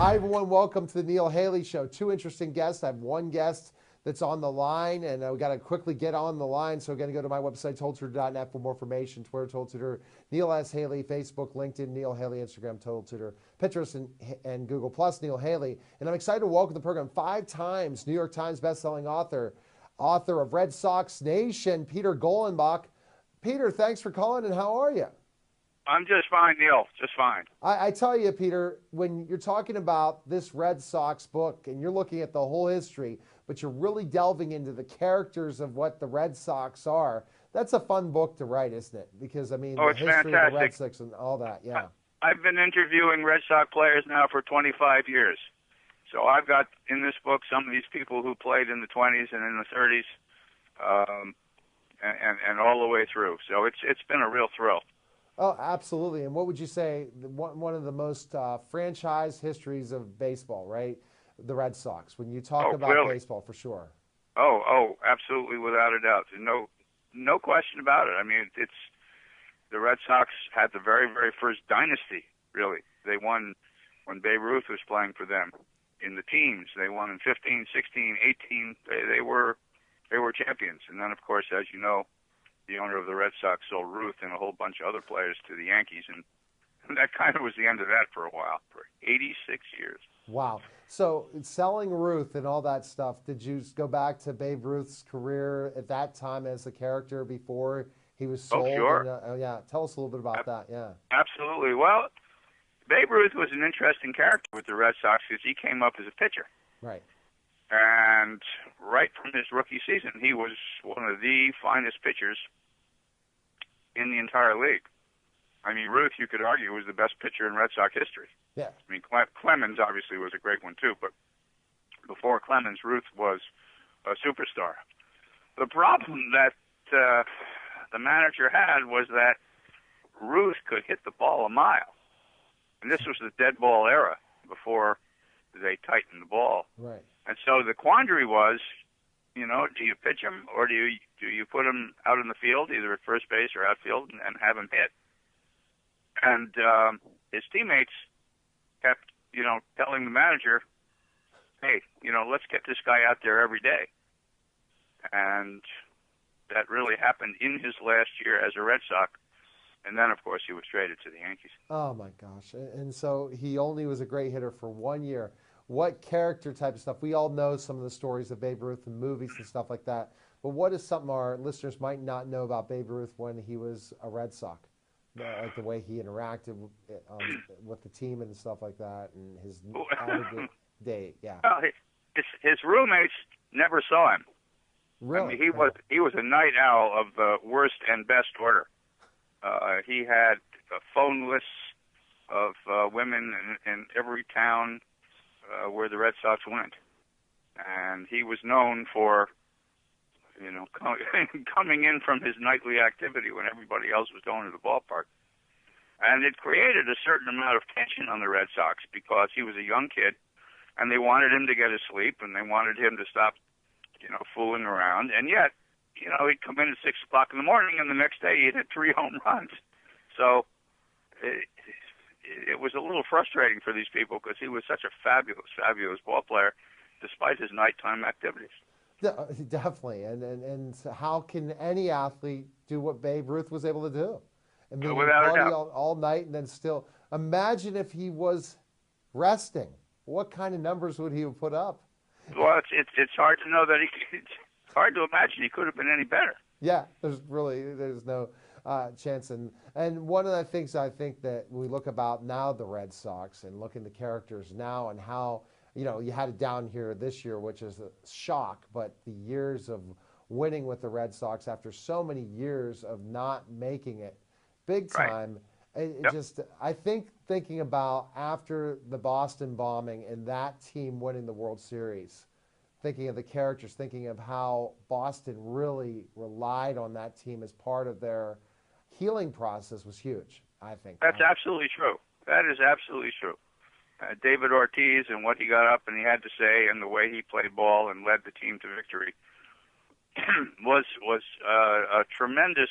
Hi, everyone. Welcome to the Neil Haley Show. Two interesting guests. I have one guest that's on the line, and we got to quickly get on the line. So, we're going to go to my website, totaltutor.net, for more information. Twitter, Total Tutor, Neil S. Haley, Facebook, LinkedIn, Neil Haley, Instagram, Total Tutor, Pinterest, and Google Plus, Neil Haley. And I'm excited to welcome to the program 5 times New York Times bestselling author of Red Sox Nation, Peter Golenbock. Peter, thanks for calling, and how are you? I'm just fine, Neil. Just fine. I tell you, Peter, when you're talking about this Red Sox book and you're looking at the whole history, but you're really delving into the characters of what the Red Sox are, that's a fun book to write, isn't it? Because, I mean, the history fantastic. of the Red Sox and all that, yeah. I've been interviewing Red Sox players now for 25 years. So I've got in this book some of these people who played in the 20s and in the 30s and all the way through. So it's been a real thrill. Oh, absolutely. And what would you say, one of the most franchise histories of baseball, right? The Red Sox, when you talk about clearly. baseball, for sure. Oh, absolutely, without a doubt. No question about it. I mean, it's the Red Sox had the very, very first dynasty, really. They won when Babe Ruth was playing for them in the teams. They won in 15, 16, 18. They were champions. And then, of course, as you know, the owner of the Red Sox sold Ruth and a whole bunch of other players to the Yankees, and that kind of was the end of that for a while, for 86 years. Wow. So selling Ruth and all that stuff, did you go back to Babe Ruth's career at that time as a character before he was sold? Oh, sure. And, yeah, tell us a little bit about that, yeah. Absolutely. Well, Babe Ruth was an interesting character with the Red Sox because he came up as a pitcher. Right. And right from his rookie season, he was one of the finest pitchers in the entire league. I mean, Ruth, you could argue, was the best pitcher in Red Sox history. Yeah. I mean, Clemens obviously was a great one too, but before Clemens, Ruth was a superstar. The problem that the manager had was that Ruth could hit the ball a mile, and this was the dead ball era before they tightened the ball. Right. And so the quandary was, do you pitch him or do you put him out in the field, either at first base or outfield, and have him hit? And his teammates kept, telling the manager, hey, let's get this guy out there every day. And that really happened in his last year as a Red Sox. And then, of course, he was traded to the Yankees. Oh, my gosh. And so he only was a great hitter for 1 year. What character type of stuff? We all know some of the stories of Babe Ruth and movies and stuff like that. But what is something our listeners might not know about Babe Ruth when he was a Red Sox? Like the way he interacted with the team and stuff like that, and his average day. Yeah. Well, his roommates never saw him. Really? I mean, he was a night owl of the worst and best order. He had phone lists of women in every town where the Red Sox went, and he was known for, coming in from his nightly activity when everybody else was going to the ballpark. And it created a certain amount of tension on the Red Sox because he was a young kid, and they wanted him to get his sleep, and they wanted him to stop, fooling around. And yet, he'd come in at 6 o'clock in the morning, and the next day he'd hit 3 home runs. So it was a little frustrating for these people because he was such a fabulous, fabulous ball player despite his nighttime activities. Definitely. And how can any athlete do what Babe Ruth was able to do? I mean, without party a doubt. all night and then still. Imagine if he was resting. What kind of numbers would he have put up? Well, it's hard to know that it's hard to imagine he could have been any better. Yeah, there's no chance. And one of the things I think that we look about now, the Red Sox, and look at the characters now and how, you had it down here this year, which is a shock, but the years of winning with the Red Sox after so many years of not making it big time. Right. I think thinking about after the Boston bombing and that team winning the World Series, thinking of the characters, thinking of how Boston really relied on that team as part of their healing process was huge, I think. That's absolutely true. That is absolutely true. David Ortiz and what he got up and he had to say and the way he played ball and led the team to victory was a tremendous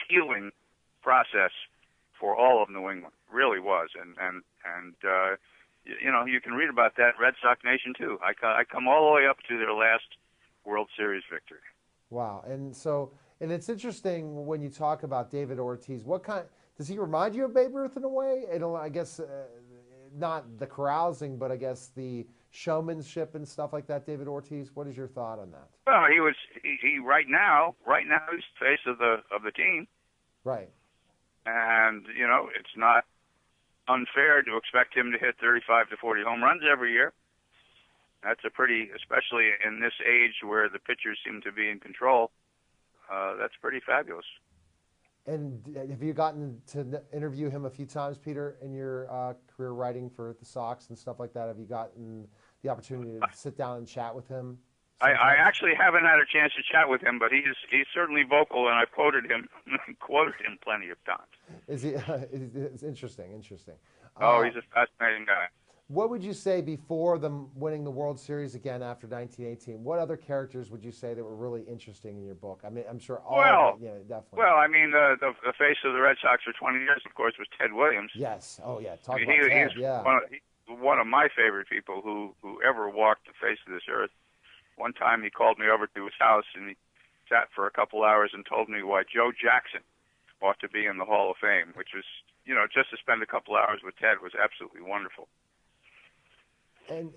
healing process for all of New England. Really was. And you know, you can read about that in Red Sox Nation too. I come all the way up to their last World Series victory. Wow. And it's interesting when you talk about David Ortiz. What kind does he remind you of Babe Ruth in a way? And I guess not the carousing, but I guess the showmanship and stuff like that. David Ortiz. What is your thought on that? Well, he right now he's the face of the team. Right. And you know, it's not unfair to expect him to hit 35 to 40 home runs every year. That's especially in this age where the pitchers seem to be in control. That's pretty fabulous. And have you gotten to interview him a few times, Peter, in your career writing for the Sox and stuff like that? Have you gotten the opportunity to sit down and chat with him? I actually haven't had a chance to chat with him, but he's certainly vocal, and I've quoted him plenty of times. Is he? It's interesting. Oh, he's a fascinating guy. What would you say before them winning the World Series again after 1918? What other characters would you say that were really interesting in your book? I mean, I'm sure all of them, yeah, definitely. Well, I mean, the face of the Red Sox for 20 years, of course, was Ted Williams. Yes. Oh, yeah. Talk about Ted, yeah. One of my favorite people who ever walked the face of this earth. One time he called me over to his house, and he sat for a couple hours and told me why Joe Jackson ought to be in the Hall of Fame, which was, you know, just to spend a couple hours with Ted was absolutely wonderful. And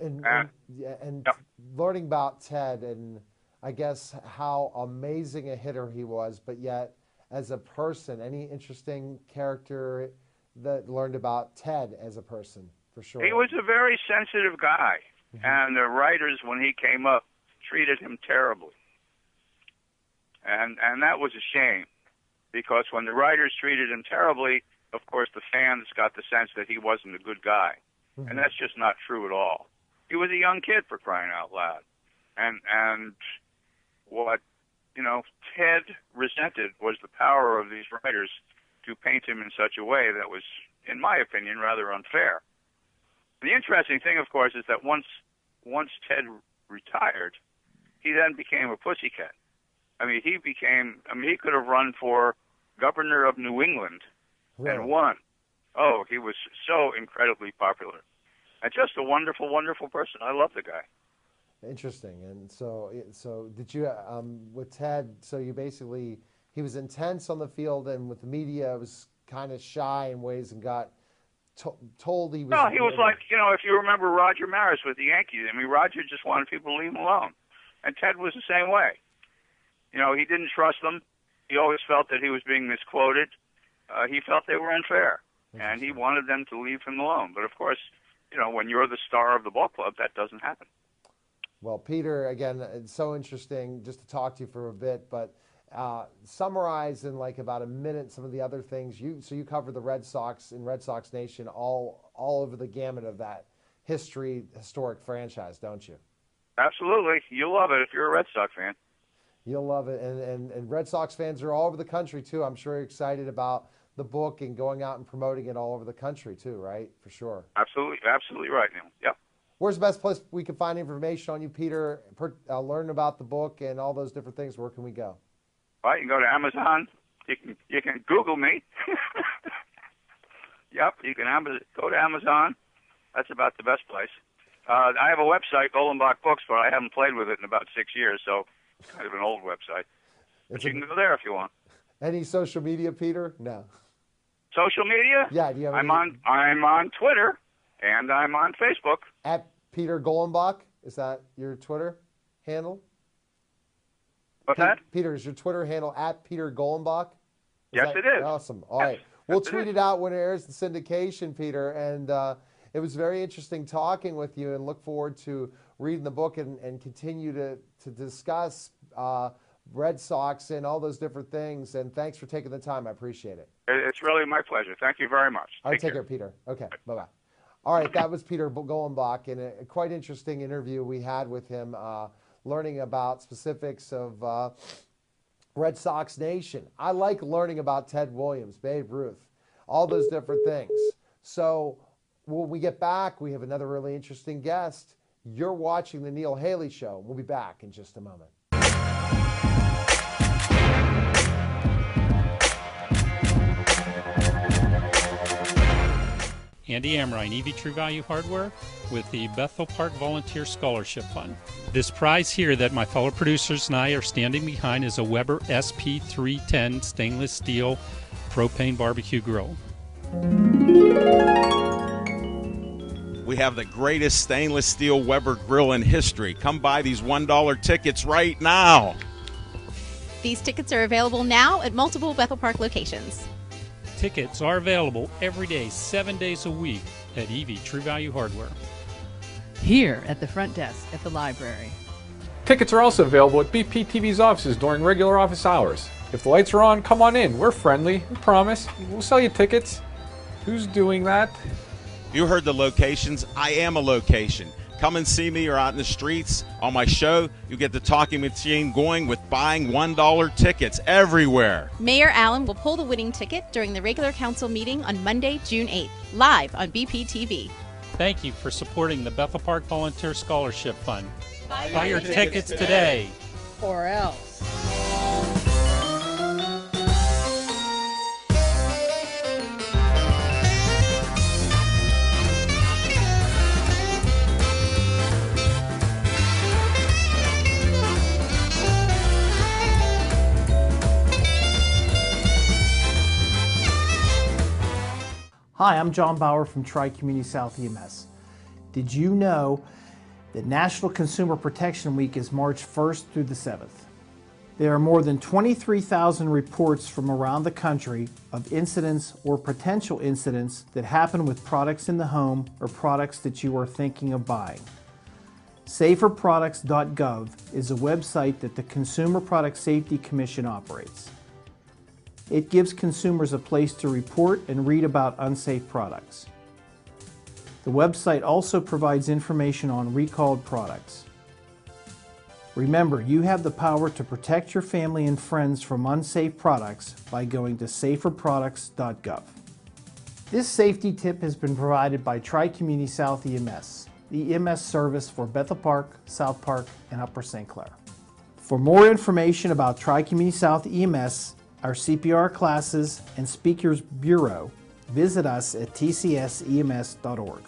learning about Ted and I guess how amazing a hitter he was, but yet as a person, any interesting character that learned about Ted as a person, for sure? He was a very sensitive guy, and the writers, when he came up, treated him terribly. And that was a shame, because when the writers treated him terribly, of course the fans got the sense that he wasn't a good guy. And that's just not true at all. He was a young kid, for crying out loud. And what, you know, Ted resented was the power of these writers to paint him in such a way that was, in my opinion, rather unfair. The interesting thing, of course, is that once Ted retired, he then became a pussycat. I mean, he could have run for governor of New England and won. Oh, he was so incredibly popular. And just a wonderful, wonderful person. I love the guy. Interesting. And so did you, with Ted, so you basically, he was intense on the field, and with the media, was kind of shy in ways and got told he was... No, he was like, you know, if you remember Roger Maris with the Yankees, I mean, Roger just wanted people to leave him alone. And Ted was the same way. You know, he didn't trust them. He always felt that he was being misquoted. He felt they were unfair. And he wanted them to leave him alone. But, of course, you know, when you're the star of the ball club, that doesn't happen. Well, Peter, again, it's so interesting just to talk to you for a bit, but summarize in like about a minute some of the other things. So you cover the Red Sox in Red Sox Nation all over the gamut of that historic franchise, don't you? Absolutely. You'll love it if you're a Red Sox fan. You'll love it. And Red Sox fans are all over the country, too. I'm sure you're excited about the book and going out and promoting it all over the country, too, right? For sure. Absolutely right, Neil. Yep. Where's the best place we can find information on you, Peter, learn about the book and all those different things? Where can we go? Well, you can go to Amazon. You can Google me. Yep, you can go to Amazon. That's about the best place. I have a website, Goldenbock Books, but I haven't played with it in about 6 years, so it's kind of an old website. But you can go there if you want. Any social media, Peter? No. Social media? Yeah. Do you have I'm on Twitter, and I'm on Facebook. At Peter Golenbock? Is that your Twitter handle? What's that? Peter, is your Twitter handle at Peter Golenbock? Yes, it is. Awesome. All right. We'll tweet it out when it airs the syndication, Peter. And it was very interesting talking with you, and look forward to reading the book and continue to discuss Red Sox and all those different things. And thanks for taking the time. I appreciate it. It's really my pleasure. Thank you very much. All right, take care, Peter. Okay, bye-bye. All right, that was Peter Golenbock, and a quite interesting interview we had with him, learning about specifics of Red Sox Nation. I like learning about Ted Williams, Babe Ruth, all those different things. So when we get back, we have another really interesting guest. You're watching The Neil Haley Show. We'll be back in just a moment. Andy Amrine, EV True Value Hardware, with the Bethel Park Volunteer Scholarship Fund. This prize here that my fellow producers and I are standing behind is a Weber SP310 stainless steel propane barbecue grill. We have the greatest stainless steel Weber grill in history. Come buy these $1 tickets right now. These tickets are available now at multiple Bethel Park locations. Tickets are available every day, 7 days a week at EV True Value Hardware. Here at the front desk at the library. Tickets are also available at BPTV's offices during regular office hours. If the lights are on, come on in. We're friendly. We promise. We'll sell you tickets. Who's doing that? You heard the locations. I am a location. Come and see me or out in the streets. On my show, you get the talking machine going with buying $1 tickets everywhere. Mayor Allen will pull the winning ticket during the regular council meeting on Monday, June 8th, live on BPTV. Thank you for supporting the Bethel Park Volunteer Scholarship Fund. Buy your tickets today. Or else. Hi, I'm John Bauer from Tri-Community South EMS. Did you know that National Consumer Protection Week is March 1st through the 7th? There are more than 23,000 reports from around the country of incidents or potential incidents that happen with products in the home or products that you are thinking of buying. Saferproducts.gov is a website that the Consumer Product Safety Commission operates. It gives consumers a place to report and read about unsafe products. The website also provides information on recalled products. Remember, you have the power to protect your family and friends from unsafe products by going to saferproducts.gov. This safety tip has been provided by Tri-Community South EMS, the EMS service for Bethel Park, South Park, and Upper St. Clair. For more information about Tri-Community South EMS, our CPR classes, and Speakers Bureau, visit us at tcsems.org.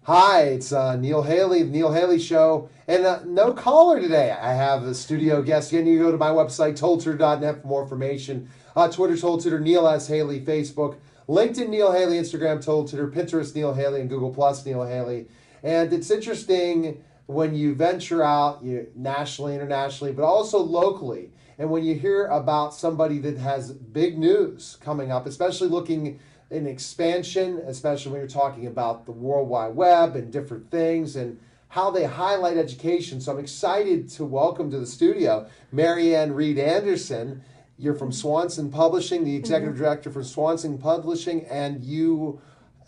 Hi, it's Neil Haley, The Neil Haley Show, and no caller today. I have a studio guest. Again, you go to my website, totaltutor.net for more information. Twitter, Total Tutor, Neil S. Haley, Facebook, LinkedIn, Neil Haley, Instagram, Total Tutor, Pinterest, Neil Haley, and Google+, Neil Haley. And it's interesting when you venture out nationally, internationally, but also locally, and when you hear about somebody that has big news coming up, especially looking in expansion, especially when you're talking about the World Wide Web and different things and how they highlight education. So I'm excited to welcome to the studio Marianne Anderson. You're from Swanson Publishing, the executive director for Swanson Publishing, and you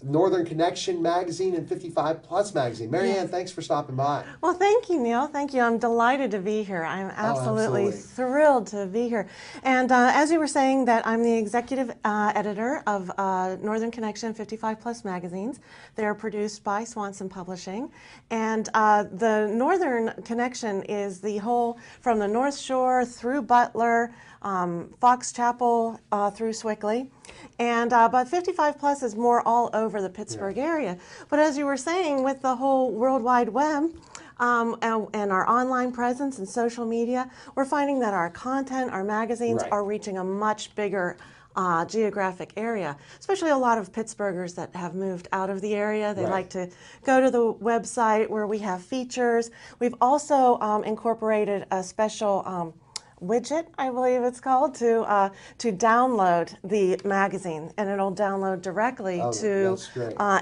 Northern Connection magazine and 55 Plus magazine. Marianne, thanks for stopping by. Well, thank you, Neil. Thank you. I'm delighted to be here. I'm absolutely thrilled to be here. And as you were saying, that I'm the executive editor of Northern Connection 55 Plus magazines. They're produced by Swanson Publishing. And the Northern Connection is the whole, from the North Shore through Butler, Fox Chapel through Swickley. And but 55 Plus is more all over the Pittsburgh area. But as you were saying, with the whole World Wide Web and our online presence and social media, we're finding that our content, our magazines are reaching a much bigger geographic area, especially a lot of Pittsburghers that have moved out of the area. They like to go to the website where we have features. We've also incorporated a special widget, I believe it's called, to download the magazine, and it'll download directly to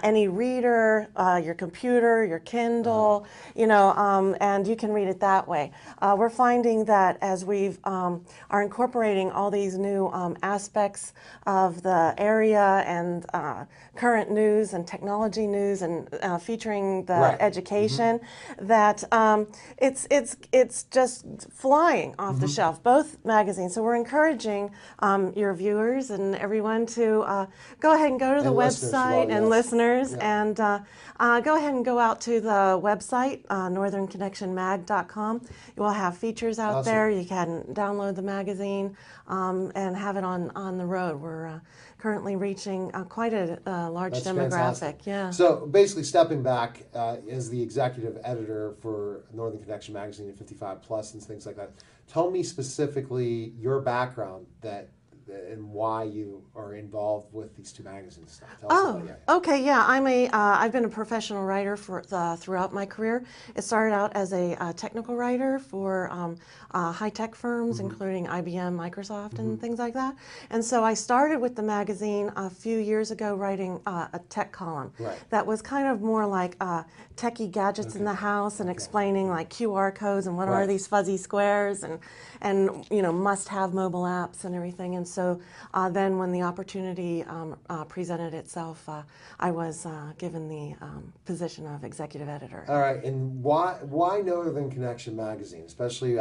any reader, your computer, your Kindle, you know, and you can read it that way. We're finding that as we've are incorporating all these new aspects of the area and current news and technology news and featuring the education, that it's just flying off the shelf. shelf, both magazines. So we're encouraging your viewers and everyone to go ahead and go to the website, and listeners, and go ahead and go out to the website, northernconnectionmag.com. You will have features out there. You can download the magazine and have it on the road. We're currently reaching quite a large demographic. Fantastic. Yeah. So basically, stepping back as the executive editor for Northern Connection magazine and 55 Plus and things like that, tell me specifically your background and why you are involved with these two magazines. Tell us about that. Okay, yeah. I've been a professional writer for throughout my career. It started out as a technical writer for high-tech firms, including IBM, Microsoft, and things like that. And so I started with the magazine a few years ago writing a tech column that was kind of more like techie gadgets in the house and explaining like QR codes and what are these fuzzy squares and must-have mobile apps and everything. And so then when the opportunity presented itself, I was given the position of executive editor. All right, and why Northern Connection magazine, especially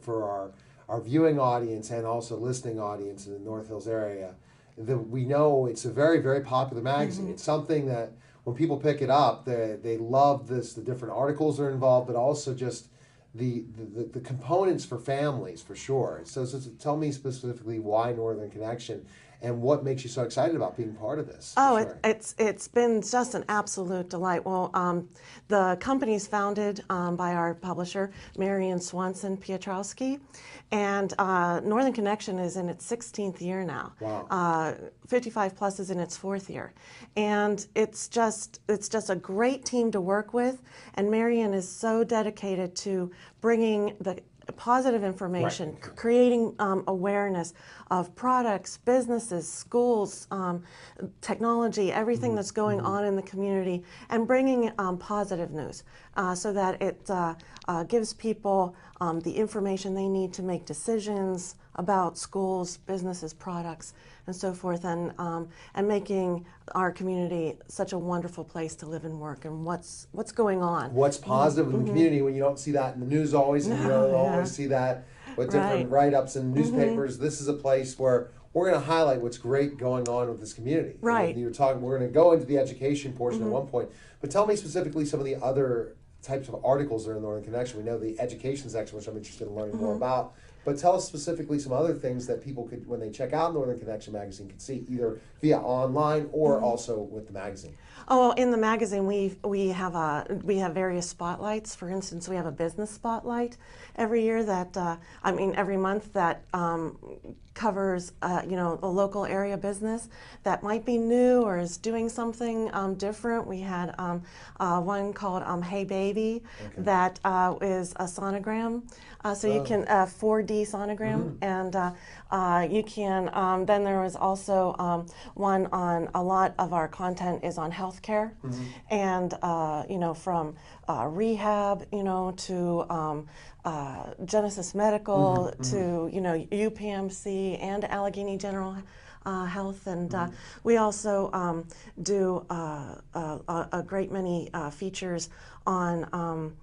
for our viewing audience and also listening audience in the North Hills area? We know it's a very, very popular magazine. It's something that when people pick it up, they love the different articles that are involved, but also just the components for families, for sure. So tell me specifically why Northern Connection and what makes you so excited about being part of this. It's been just an absolute delight. Well, the company's founded by our publisher, Marianne Pietrowski, and Northern Connection is in its 16th year now. Wow. 55 Plus is in its 4th year, and it's just a great team to work with. And Marianne is so dedicated to bringing the positive information, creating awareness of products, businesses, schools, technology, everything that's going on in the community, and bringing positive news so that it gives people the information they need to make decisions about schools, businesses, products, and so forth, and making our community such a wonderful place to live and work, and what's going on. What's positive in the community when you don't see that in the news always, and you don't always see that with different write-ups in newspapers. This is a place where we're going to highlight what's great going on with this community. Right. We're going to go into the education portion at one point, but tell me specifically some of the other types of articles that are in Northern Connection. We know the education section, which I'm interested in learning more about. But tell us specifically some other things that people could, when they check out Northern Connection magazine, could see either via online or also with the magazine. Oh, in the magazine we have various spotlights. For instance, we have a business spotlight every year every month that covers a local area business that might be new or is doing something different. We had one called Hey Baby that is a sonogram. So you can 4D sonogram, and you can. Then there was also one on a lot of our content is on healthcare, and from rehab, to Genesis Medical, to UPMC and Allegheny General Health, and we also do a great many features on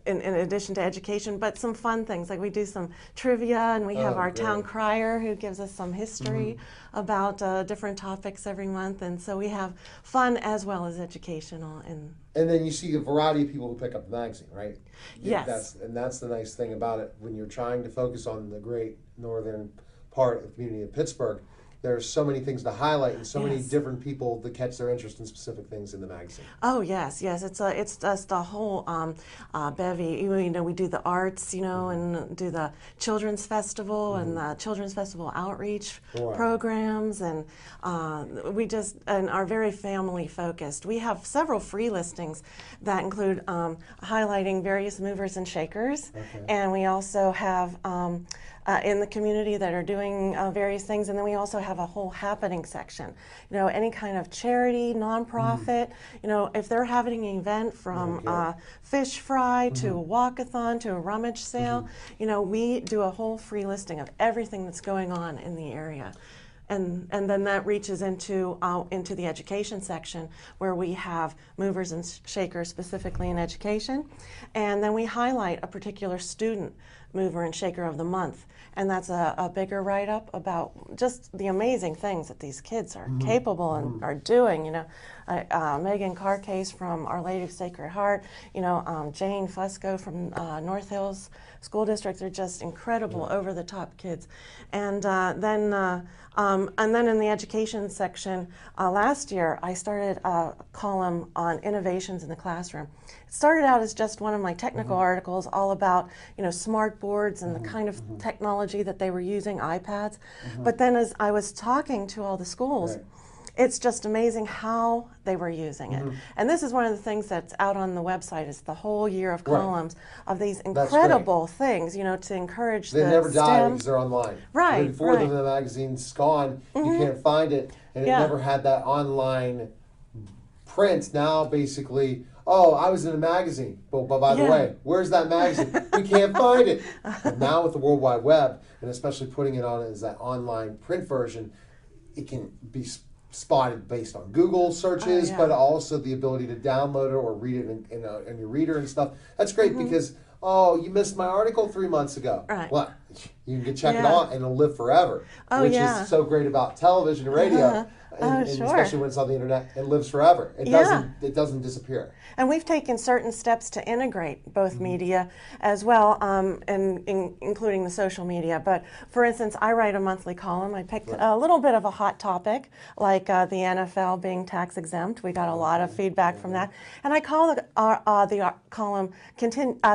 in addition to education, but some fun things, like we do some trivia, and we have our town crier who gives us some history about different topics every month, and so we have fun as well as educational. And then you see a variety of people who pick up the magazine, right? Yes. That's the nice thing about it. When you're trying to focus on the great northern part of the community of Pittsburgh, there's so many things to highlight and so many different people that catch their interest in specific things in the magazine. Oh yes, it's just a whole bevy. We do the arts, and do the children's festival and the children's festival outreach programs, and we just are very family focused. We have several free listings that include highlighting various movers and shakers, and we also have in the community that are doing various things, and then we also have a whole happening section. Any kind of charity, nonprofit. If they're having an event from fish fry to a walk-a-thon to a rummage sale, we do a whole free listing of everything that's going on in the area. And then that reaches into the education section, where we have movers and shakers specifically in education. And then we highlight a particular student Mover and Shaker of the Month. And that's a bigger write-up about just the amazing things that these kids are capable and are doing. You know, Megan Carcase from Our Lady of Sacred Heart, you know, Jane Fusco from North Hills School District. They're just incredible, over-the-top kids. And then in the education section, last year I started a column on innovations in the classroom. It started out as just one of my technical articles, all about, you know, smart boards and the kind of technology that they were using, iPads. But then as I was talking to all the schools, it's just amazing how they were using it. And this is one of the things that's out on the website, is the whole year of columns of these incredible things, you know, to encourage they the never die STEM. because they're online. Right, Before them, the magazine's gone, you can't find it, and it never had that online print. Now, basically, oh, I was in a magazine, but by the way, where's that magazine? We can't find it. But now with the World Wide Web, and especially putting it on as that online print version, it can be spotted based on Google searches, but also the ability to download it or read it in your reader and stuff. That's great because, oh, you missed my article 3 months ago. Well, you can check it out and it'll live forever, which is so great about television and radio. And especially when it's on the internet, it lives forever. It doesn't disappear. And we've taken certain steps to integrate both media as well, including the social media. But for instance, I write a monthly column. I picked a little bit of a hot topic, like the NFL being tax exempt. We got a lot of feedback from that. And I call the column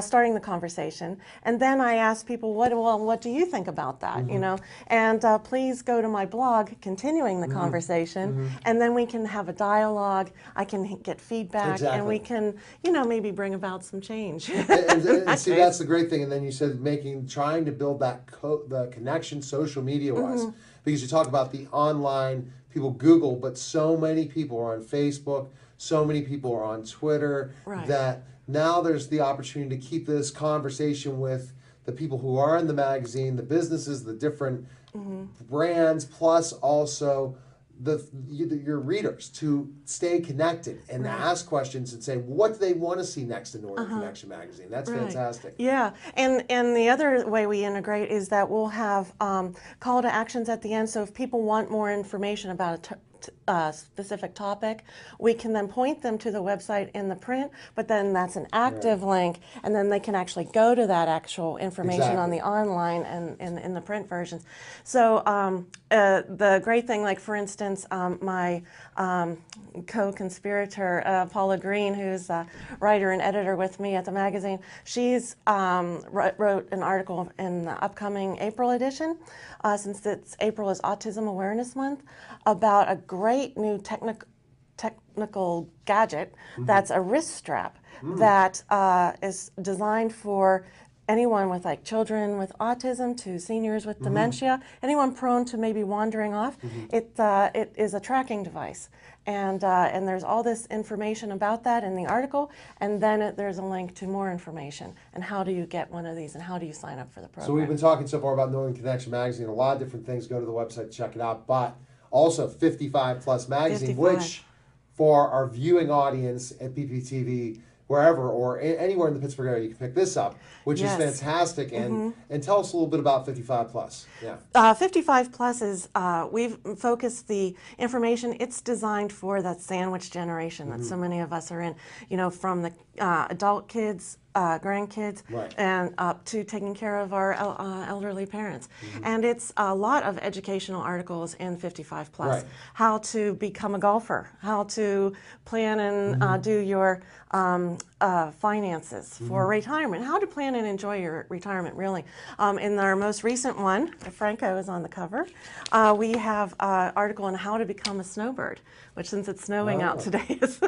starting the conversation. And then I ask people, what do you think about that? You know, and please go to my blog, continuing the conversation. And then we can have a dialogue. I can get feedback, and we can, you know, maybe bring about some change. and see, that's the great thing. And then you said trying to build that the connection social media-wise, because you talk about the online, people Google, but so many people are on Facebook, so many people are on Twitter, that now there's the opportunity to keep this conversation with the people who are in the magazine, the businesses, the different brands, plus also your readers, to stay connected and ask questions and say, what do they want to see next in Northern Connection magazine? That's fantastic. Yeah, and the other way we integrate is that we'll have call to actions at the end. So if people want more information about a specific topic, we can then point them to the website in the print, but then that's an active link, and then they can actually go to that actual information on the online and in the print versions. So the great thing, like for instance, my co-conspirator, Paula Green, who's a writer and editor with me at the magazine, she's wrote an article in the upcoming April edition, since April is Autism Awareness Month, about a great new technical gadget that's a wrist strap that is designed for anyone with like children with autism to seniors with dementia, anyone prone to maybe wandering off. It is a tracking device, and there's all this information about that in the article, and then there's a link to more information and how do you get one of these and how do you sign up for the program. So we've been talking so far about Northern Connection magazine, a lot of different things. Go to the website, check it out, but also 55 Plus magazine, which for our viewing audience at BPTV, wherever or anywhere in the Pittsburgh area, you can pick this up, which is fantastic. And tell us a little bit about 55 Plus. 55 Plus is, we've focused the information. It's designed for that sandwich generation that so many of us are in, you know, from the adult kids, grandkids, and up to taking care of our elderly parents. And it's a lot of educational articles in 55 Plus. How to become a golfer, how to plan and do your finances for retirement, how to plan and enjoy your retirement, really. In our most recent one, Franco is on the cover, we have an article on how to become a snowbird, which since it's snowing out today is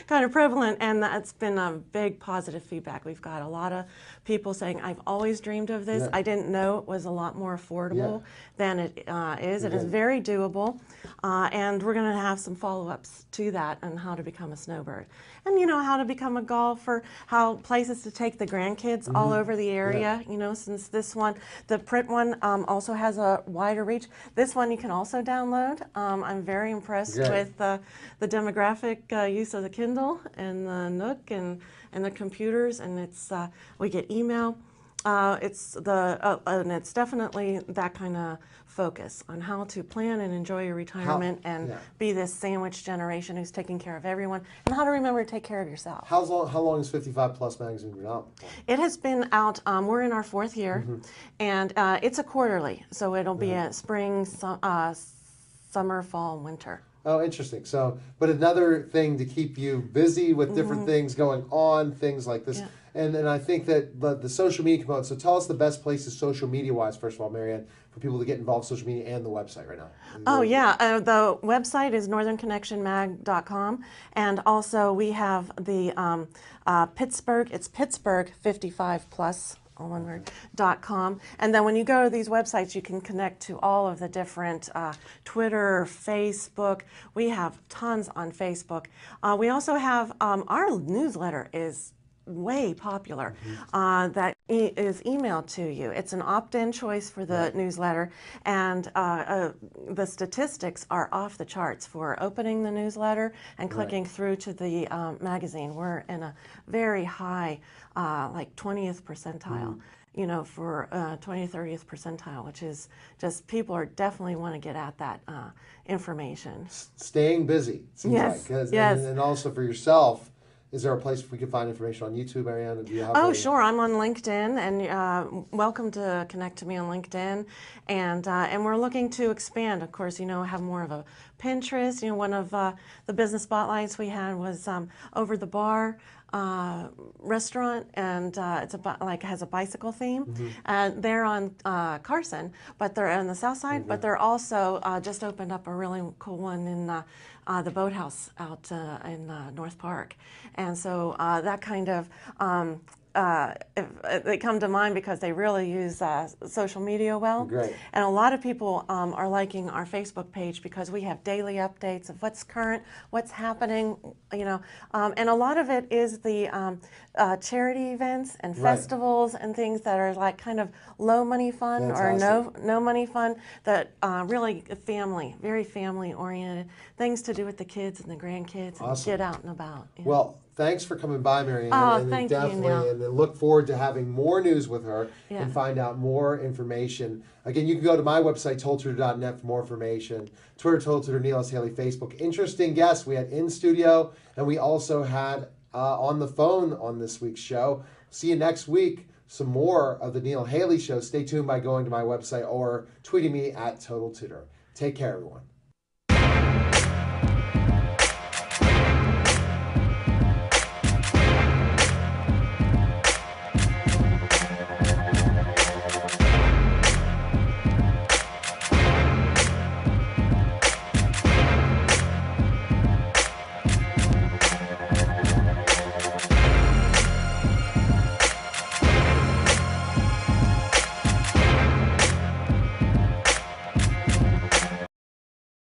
kind of prevalent, and that's been a big positive feedback. We've got a lot of people saying, I've always dreamed of this. I didn't know it was a lot more affordable than it is. It is very doable, and we're going to have some follow-ups to that on how to become a snowbird. And, you know, how to become a golfer, how places to take the grandkids all over the area, you know, since this one, the print one also has a wider reach. This one you can also download. I'm very impressed with the demographic use of the Kindle and the Nook and the computers, and it's we get email. And it's definitely that kind of focus on how to plan and enjoy your retirement and be this sandwich generation who's taking care of everyone, and how to remember to take care of yourself. How long has 55 Plus magazine been out? It has been out, we're in our 4th year, and it's a quarterly, so it'll be a spring, summer, fall, winter. Oh, interesting. So, but another thing to keep you busy with different things going on, things like this. Yeah. And I think that the social media component, so tell us the best places social media-wise, first of all, Marianne, for people to get involved in social media and the website right now. The website is northernconnectionmag.com, and also we have the Pittsburgh, it's Pittsburgh 55 Plus, all one word, .com. And then when you go to these websites, you can connect to all of the different Twitter, Facebook. We have tons on Facebook. We also have our newsletter is way popular. That is emailed to you. It's an opt-in choice for the newsletter, and the statistics are off the charts for opening the newsletter and clicking through to the magazine. We're in a very high, like 20th percentile. You know, for 20th, 30th percentile, which is just, people are definitely want to get at that information. Staying busy, seems like. And also for yourself, is there a place we can find information on YouTube, Marianne? Do you have sure. I'm on LinkedIn, and welcome to connect to me on LinkedIn. And we're looking to expand. Of course, have more of a Pinterest. One of the business spotlights we had was Over the Bar restaurant, and it's has a bicycle theme. And they're on Carson, but they're on the south side. But they're also just opened up a really cool one in the boathouse out in North Park. And so that kind of they come to mind because they really use social media well. Great. And a lot of people are liking our Facebook page because we have daily updates of what's current, what's happening, and a lot of it is the charity events and festivals and things that are like kind of low money fun or no money fun, that really very family oriented, things to do with the kids and the grandkids and get out and about. Well, thanks for coming by, Marianne. Oh, thank you, Neil. And look forward to having more news with her and find out more information. Again, you can go to my website, totaltutor.net, for more information. Twitter, Total Tutor, Neil S. Haley, Facebook. Interesting guests we had in studio, and we also had on the phone on this week's show. See you next week. Some more of the Neil Haley Show. Stay tuned by going to my website or tweeting me at Total Tutor. Take care, everyone.